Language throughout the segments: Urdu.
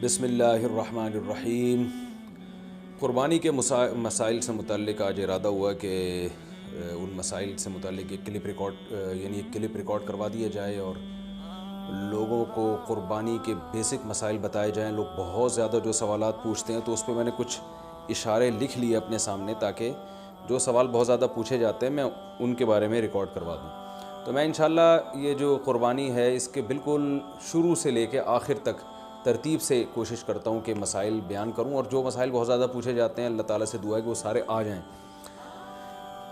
بسم اللہ الرحمن الرحیم۔ قربانی کے مسائل سے متعلق آج ارادہ ہوا کہ ان مسائل سے متعلق ایک کلپ ریکارڈ کروا دیا جائے اور لوگوں کو قربانی کے بیسک مسائل بتائے جائیں۔ لوگ بہت زیادہ جو سوالات پوچھتے ہیں تو اس پہ میں نے کچھ اشارے لکھ لیے اپنے سامنے، تاکہ جو سوال بہت زیادہ پوچھے جاتے ہیں میں ان کے بارے میں ریکارڈ کروا دوں۔ تو میں انشاءاللہ یہ جو قربانی ہے اس کے بالکل شروع سے لے کے آخر تک ترتیب سے کوشش کرتا ہوں کہ مسائل بیان کروں، اور جو مسائل بہت زیادہ پوچھے جاتے ہیں اللہ تعالیٰ سے دعا ہے کہ وہ سارے آ جائیں۔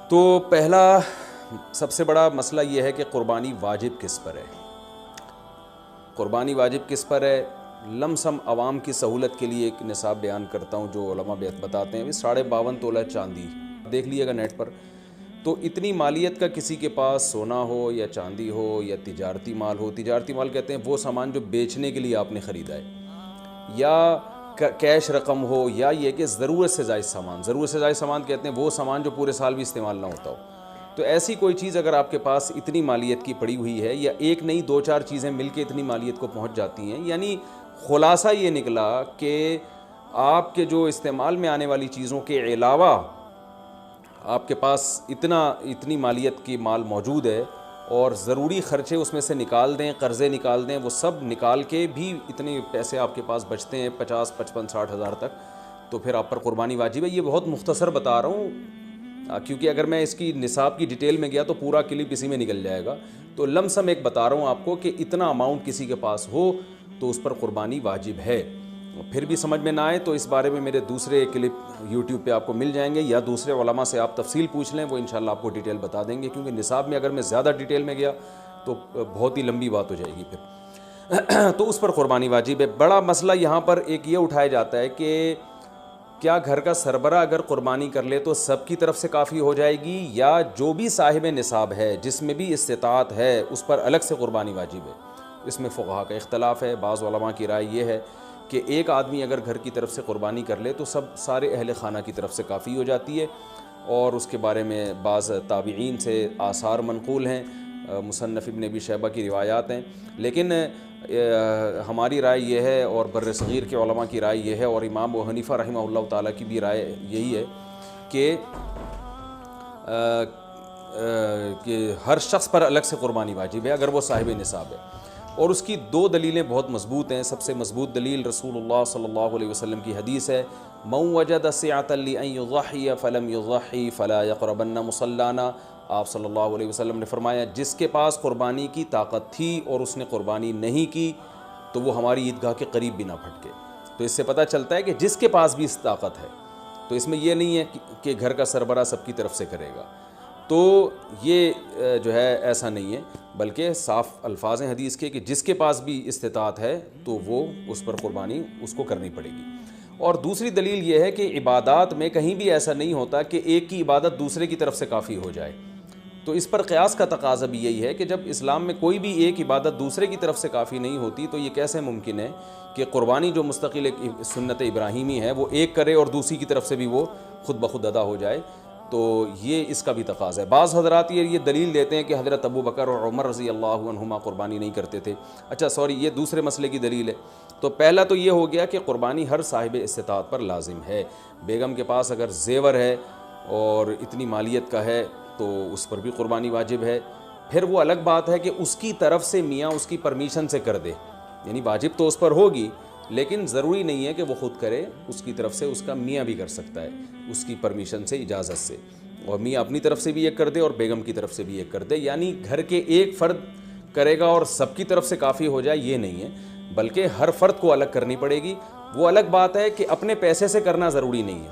تو پہلا سب سے بڑا مسئلہ یہ ہے کہ قربانی واجب کس پر ہے۔ قربانی واجب کس پر ہے؟ لم سم عوام کی سہولت کے لیے ایک نصاب بیان کرتا ہوں جو علماء بتاتے ہیں 52.5 تولہ چاندی، دیکھ لیے گا نیٹ پر۔ تو اتنی مالیت کا کسی کے پاس سونا ہو یا چاندی ہو یا تجارتی مال ہو، تجارتی مال کہتے ہیں وہ سامان جو بیچنے کے لیے آپ نے خریدا ہے، یا کیش رقم ہو، یا یہ کہ ضرورت سے زائد سامان کہتے ہیں وہ سامان جو پورے سال بھی استعمال نہ ہوتا ہو۔ تو ایسی کوئی چیز اگر آپ کے پاس اتنی مالیت کی پڑی ہوئی ہے، یا ایک نہیں دو چار چیزیں مل کے اتنی مالیت کو پہنچ جاتی ہیں، یعنی خلاصہ یہ نکلا کہ آپ کے جو استعمال میں آنے والی چیزوں کے علاوہ آپ کے پاس اتنی مالیت کی مال موجود ہے، اور ضروری خرچے اس میں سے نکال دیں، قرضے نکال دیں، وہ سب نکال کے بھی اتنے پیسے آپ کے پاس بچتے ہیں 50، 55، 60 ہزار تک، تو پھر آپ پر قربانی واجب ہے۔ یہ بہت مختصر بتا رہا ہوں، کیونکہ اگر میں اس کی نصاب کی ڈیٹیل میں گیا تو پورا کلپ اسی میں نکل جائے گا۔ تو لم سم ایک بتا رہا ہوں آپ کو کہ اتنا اماؤنٹ کسی کے پاس ہو تو اس پر قربانی واجب ہے۔ پھر بھی سمجھ میں نہ آئے تو اس بارے میں میرے دوسرے کلپ یوٹیوب پہ آپ کو مل جائیں گے، یا دوسرے علماء سے آپ تفصیل پوچھ لیں، وہ انشاءاللہ آپ کو ڈیٹیل بتا دیں گے، کیونکہ نصاب میں اگر میں زیادہ ڈیٹیل میں گیا تو بہت ہی لمبی بات ہو جائے گی پھر۔ تو اس پر قربانی واجب ہے۔ بڑا مسئلہ یہاں پر ایک یہ اٹھایا جاتا ہے کہ کیا گھر کا سربراہ اگر قربانی کر لے تو سب کی طرف سے کافی ہو جائے گی، یا جو بھی صاحب نصاب ہے جس میں بھی استطاعت ہے اس پر الگ سے قربانی واجب ہے؟ اس میں فقہا کا اختلاف ہے۔ بعض علماء کی رائے یہ ہے کہ ایک آدمی اگر گھر کی طرف سے قربانی کر لے تو سارے اہل خانہ کی طرف سے کافی ہو جاتی ہے، اور اس کے بارے میں بعض تابعین سے آثار منقول ہیں، مصنف ابن ابی شیبہ کی روایات ہیں۔ لیکن ہماری رائے یہ ہے، اور بر صغیر کے علماء کی رائے یہ ہے، اور امام ابو حنیفہ رحمہ اللہ تعالیٰ کی بھی رائے یہی ہے کہ ہر شخص پر الگ سے قربانی واجب ہے اگر وہ صاحب نصاب ہے۔ اور اس کی دو دلیلیں بہت مضبوط ہیں۔ سب سے مضبوط دلیل رسول اللہ صلی اللہ علیہ وسلم کی حدیث ہے، من وجد سعة لأن يضحي فلم يضحي فلا يقربن مصلانا۔ آپ صلی اللہ علیہ وسلم نے فرمایا جس کے پاس قربانی کی طاقت تھی اور اس نے قربانی نہیں کی تو وہ ہماری عیدگاہ کے قریب بھی نہ پھٹکے۔ تو اس سے پتہ چلتا ہے کہ جس کے پاس بھی اس طاقت ہے، تو اس میں یہ نہیں ہے کہ گھر کا سربراہ سب کی طرف سے کرے گا، تو یہ جو ہے ایسا نہیں ہے، بلکہ صاف الفاظ ہیں حدیث کے کہ جس کے پاس بھی استطاعت ہے تو وہ اس پر قربانی اس کو کرنی پڑے گی۔ اور دوسری دلیل یہ ہے کہ عبادات میں کہیں بھی ایسا نہیں ہوتا کہ ایک کی عبادت دوسرے کی طرف سے کافی ہو جائے۔ تو اس پر قیاس کا تقاضا بھی یہی ہے کہ جب اسلام میں کوئی بھی ایک عبادت دوسرے کی طرف سے کافی نہیں ہوتی تو یہ کیسے ممکن ہے کہ قربانی جو مستقل ایک سنت ابراہیمی ہے وہ ایک کرے اور دوسری کی طرف سے بھی وہ خود بخود ادا ہو جائے؟ تو یہ اس کا بھی تقاضا ہے۔ بعض حضرات یہ دلیل دیتے ہیں کہ حضرت ابو بکر اور عمر رضی اللہ عنہما قربانی نہیں کرتے تھے۔ یہ دوسرے مسئلے کی دلیل ہے۔ تو پہلا تو یہ ہو گیا کہ قربانی ہر صاحب استطاعت پر لازم ہے۔ بیگم کے پاس اگر زیور ہے اور اتنی مالیت کا ہے تو اس پر بھی قربانی واجب ہے۔ پھر وہ الگ بات ہے کہ اس کی طرف سے میاں اس کی پرمیشن سے کر دے، یعنی واجب تو اس پر ہوگی لیکن ضروری نہیں ہے کہ وہ خود کرے، اس کی طرف سے اس کا میاں بھی کر سکتا ہے اس کی پرمیشن سے، اجازت سے، اور میاں اپنی طرف سے بھی ایک کر دے اور بیگم کی طرف سے بھی ایک کر دے۔ یعنی گھر کے ایک فرد کرے گا اور سب کی طرف سے کافی ہو جائے، یہ نہیں ہے، بلکہ ہر فرد کو الگ کرنی پڑے گی۔ وہ الگ بات ہے کہ اپنے پیسے سے کرنا ضروری نہیں ہے،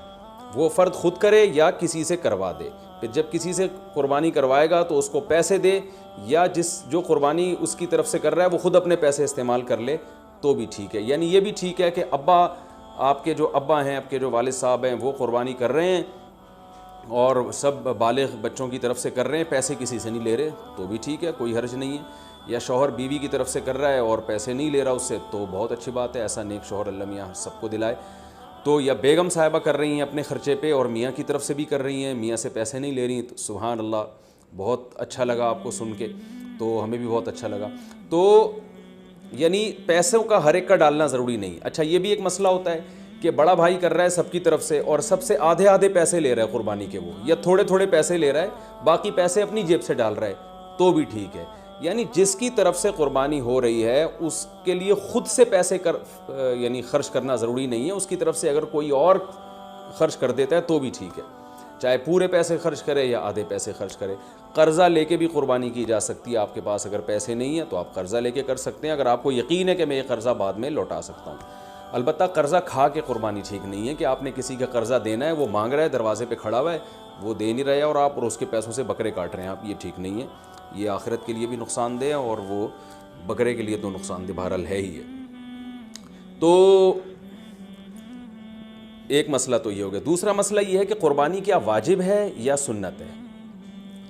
وہ فرد خود کرے یا کسی سے کروا دے۔ پھر جب کسی سے قربانی کروائے گا تو اس کو پیسے دے، یا جو قربانی اس کی طرف سے کر رہا ہے وہ خود اپنے پیسے استعمال کر لے تو بھی ٹھیک ہے۔ یعنی یہ بھی ٹھیک ہے کہ آپ کے جو ابا ہیں، آپ کے جو والد صاحب ہیں وہ قربانی کر رہے ہیں اور سب بالغ بچوں کی طرف سے کر رہے ہیں، پیسے کسی سے نہیں لے رہے تو بھی ٹھیک ہے، کوئی حرج نہیں ہے۔ یا شوہر بیوی کی طرف سے کر رہا ہے اور پیسے نہیں لے رہا اس سے تو بہت اچھی بات ہے، ایسا نیک شوہر اللہ میاں سب کو دلائے۔ تو یا بیگم صاحبہ کر رہی ہیں اپنے خرچے پہ اور میاں کی طرف سے بھی کر رہی ہیں، میاں سے پیسے نہیں لے رہی، تو سبحان اللہ، بہت اچھا لگا آپ کو سن کے، تو ہمیں بھی بہت اچھا لگا۔ تو یعنی پیسوں کا ہر ایک کا ڈالنا ضروری نہیں. اچھا یہ بھی ایک مسئلہ ہوتا ہے کہ بڑا بھائی کر رہا ہے سب کی طرف سے اور سب سے آدھے آدھے پیسے لے رہا ہے قربانی کے, وہ یا تھوڑے تھوڑے پیسے لے رہا ہے, باقی پیسے اپنی جیب سے ڈال رہا ہے, تو بھی ٹھیک ہے. یعنی جس کی طرف سے قربانی ہو رہی ہے اس کے لیے خود سے پیسے یعنی خرچ کرنا ضروری نہیں ہے, اس کی طرف سے اگر کوئی اور خرچ کر دیتا ہے تو بھی ٹھیک ہے, چاہے پورے پیسے خرچ کرے یا آدھے پیسے خرچ کرے. قرضہ لے کے بھی قربانی کی جا سکتی ہے, آپ کے پاس اگر پیسے نہیں ہیں تو آپ قرضہ لے کے کر سکتے ہیں, اگر آپ کو یقین ہے کہ میں یہ قرضہ بعد میں لوٹا سکتا ہوں. البتہ قرضہ کھا کے قربانی ٹھیک نہیں ہے کہ آپ نے کسی کا قرضہ دینا ہے, وہ مانگ رہا ہے, دروازے پہ کھڑا ہوا ہے, وہ دے نہیں رہے اور آپ اس کے پیسوں سے بکرے کاٹ رہے ہیں آپ, یہ ٹھیک نہیں ہے. یہ آخرت کے لیے بھی نقصان دہ ہے اور وہ بکرے کے لیے تو نقصان دہ بہرحال ہے ہی ہے. تو ایک مسئلہ تو یہ ہو گیا. دوسرا مسئلہ یہ ہے کہ قربانی کیا واجب ہے یا سنت ہے,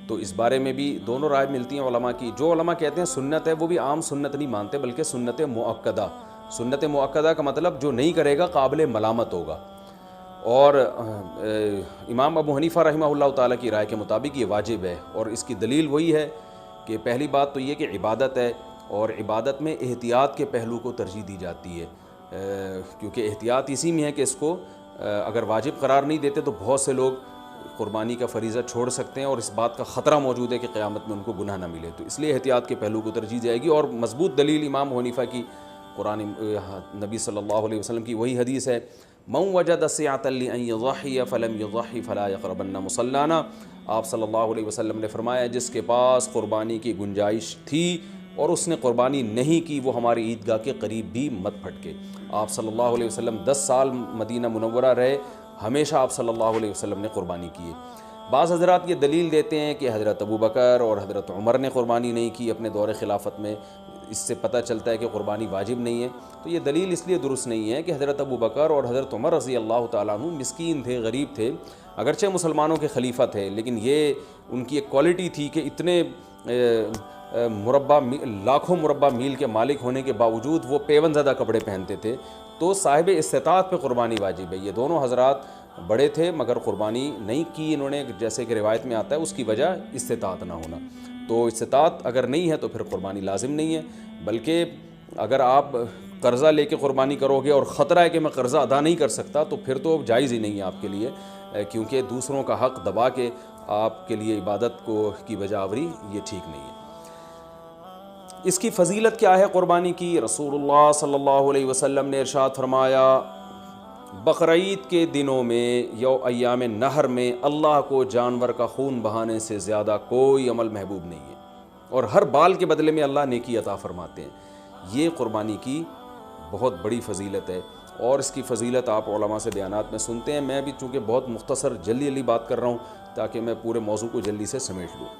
تو اس بارے میں بھی دونوں رائے ملتی ہیں علماء کی. جو علماء کہتے ہیں سنت ہے وہ بھی عام سنت نہیں مانتے بلکہ سنت مؤکدہ. سنت مؤکدہ کا مطلب جو نہیں کرے گا قابل ملامت ہوگا, اور امام ابو حنیفہ رحمہ اللہ تعالیٰ کی رائے کے مطابق یہ واجب ہے. اور اس کی دلیل وہی ہے کہ پہلی بات تو یہ کہ عبادت ہے, اور عبادت میں احتیاط کے پہلو کو ترجیح دی جاتی ہے, کیونکہ احتیاط اسی میں ہے کہ اس کو اگر واجب قرار نہیں دیتے تو بہت سے لوگ قربانی کا فریضہ چھوڑ سکتے ہیں اور اس بات کا خطرہ موجود ہے کہ قیامت میں ان کو گناہ نہ ملے. تو اس لیے احتیاط کے پہلو کو ترجیح جائے گی. اور مضبوط دلیل امام حنیفہ کی قرآن نبی صلی اللہ علیہ وسلم کی وہی حدیث ہے, من وجد سعۃ لأن یضحی فلم یضحی فلا یقربن مصلانا. آپ صلی اللہ علیہ وسلم نے فرمایا جس کے پاس قربانی کی گنجائش تھی اور اس نے قربانی نہیں کی وہ ہماری عیدگاہ کے قریب بھی مت پھٹکے. آپ صلی اللہ علیہ وسلم 10 سال مدینہ منورہ رہے, ہمیشہ آپ صلی اللہ علیہ وسلم نے قربانی کی. بعض حضرات یہ دلیل دیتے ہیں کہ حضرت ابو بکر اور حضرت عمر نے قربانی نہیں کی اپنے دور خلافت میں, اس سے پتہ چلتا ہے کہ قربانی واجب نہیں ہے. تو یہ دلیل اس لیے درست نہیں ہے کہ حضرت ابو بکر اور حضرت عمر رضی اللہ تعالیٰ عنہ مسکین تھے, غریب تھے, اگرچہ مسلمانوں کے خلیفہ تھے, لیکن یہ ان کی ایک کوالٹی تھی کہ اتنے لاکھوں مربع میل کے مالک ہونے کے باوجود وہ پیون زدہ کپڑے پہنتے تھے. تو صاحب استطاعت پہ قربانی واجب ہے. یہ دونوں حضرات بڑے تھے مگر قربانی نہیں کی انہوں نے, جیسے کہ روایت میں آتا ہے اس کی وجہ استطاعت نہ ہونا. تو استطاعت اگر نہیں ہے تو پھر قربانی لازم نہیں ہے, بلکہ اگر آپ قرضہ لے کے قربانی کرو گے اور خطرہ ہے کہ میں قرضہ ادا نہیں کر سکتا تو پھر تو جائز ہی نہیں ہے آپ کے لیے, کیونکہ دوسروں کا حق دبا کے آپ کے لیے عبادت کی وجہ آوری یہ ٹھیک نہیں ہے. اس کی فضیلت کیا ہے قربانی کی؟ رسول اللہ صلی اللہ علیہ وسلم نے ارشاد فرمایا بقرعید کے دنوں میں یا ایام نحر میں اللہ کو جانور کا خون بہانے سے زیادہ کوئی عمل محبوب نہیں ہے, اور ہر بال کے بدلے میں اللہ نیکی عطا فرماتے ہیں. یہ قربانی کی بہت بڑی فضیلت ہے, اور اس کی فضیلت آپ علماء سے بیانات میں سنتے ہیں. میں بھی چونکہ بہت مختصر جلدی بات کر رہا ہوں تاکہ میں پورے موضوع کو جلدی سے سمیٹ لوں.